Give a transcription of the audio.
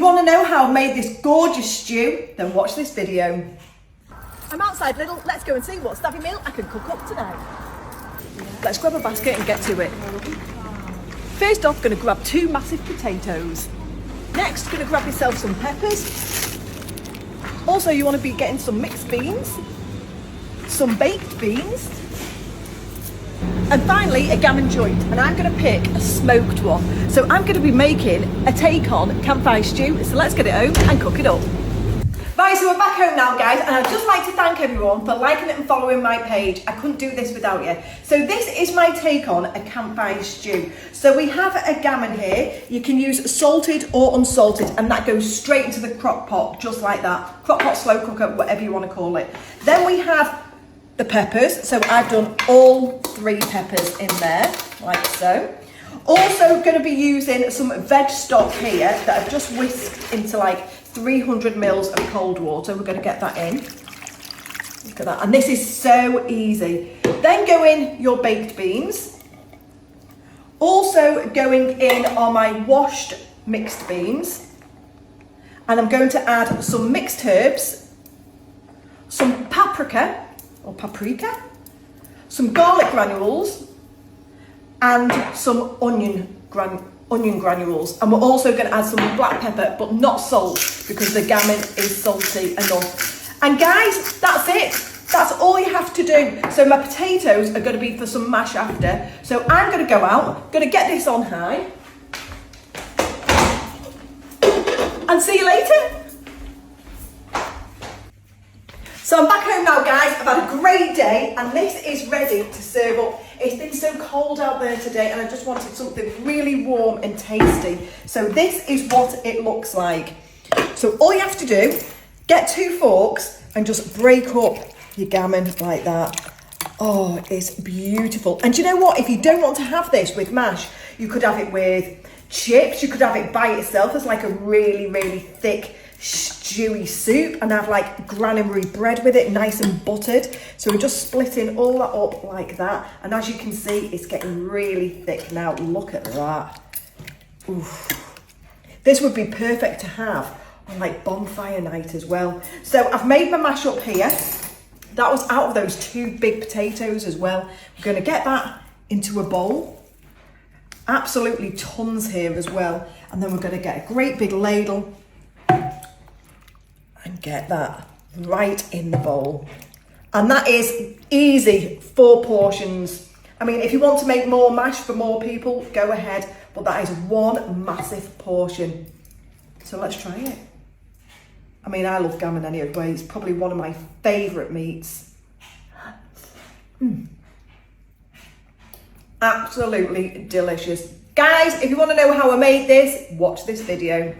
want to know how I made this gorgeous stew, then watch this video. I'm outside Lidl, let's go and see what stabby meal I can cook up tonight. Let's grab a basket and get to it. First off, going to grab 2 massive potatoes. Next, going to grab yourself some peppers. Also, you want to be getting some mixed beans, some baked beans, and finally a gammon joint. And I'm going to pick a smoked one. So I'm going to be making a take on campfire stew. So let's get it home and cook it up. Right, so we're back home now, guys, and I'd just like to thank everyone for liking it and following my page. I couldn't do this without you. So this is my take on a campfire stew. So we have a gammon here. You can use salted or unsalted, and that goes straight into the crock pot, just like that. Crock pot, slow cooker, whatever you want to call it. Then we have the peppers. So I've done all 3 peppers in there, like so. Also going to be using some veg stock here that I've just whisked into like 300 mils of cold water. We're going to get that in. Look at that. And this is so easy. Then go in your baked beans. Also going in are my washed mixed beans. And I'm going to add some mixed herbs, some paprika, some garlic granules, and some onion granules. And we're also going to add some black pepper, but not salt, because the gammon is salty enough. And guys, that's it. That's all you have to do. So my potatoes are going to be for some mash after. So I'm going to go out, going to get this on high, and see you later. So I'm back home now, guys. I've had a great day, and this is ready to serve up. It's been so cold out there today, and I just wanted something really warm and tasty. So this is what it looks like. So all you have to do, get 2 forks and just break up your gammon like that. Oh, it's beautiful. And do you know what? If you don't want to have this with mash, you could have it with chips. You could have it by itself as like a really, really thick, stewy soup, and have like granary bread with it, nice and buttered. So we're just splitting all that up like that, and as you can see, it's getting really thick now. Look at that. Oof. This would be perfect to have on like bonfire night as well. So I've made my mash up here. That was out of those 2 big potatoes as well. We're going to get that into a bowl. Absolutely tons here as well. And then we're going to get a great big ladle and get that right in the bowl. And that is easy, 4 portions. I mean, if you want to make more mash for more people, go ahead, but that is 1 massive portion. So let's try it. I mean, I love gammon anyway. It's probably one of my favourite meats. Absolutely delicious. Guys, if you want to know how I made this, watch this video.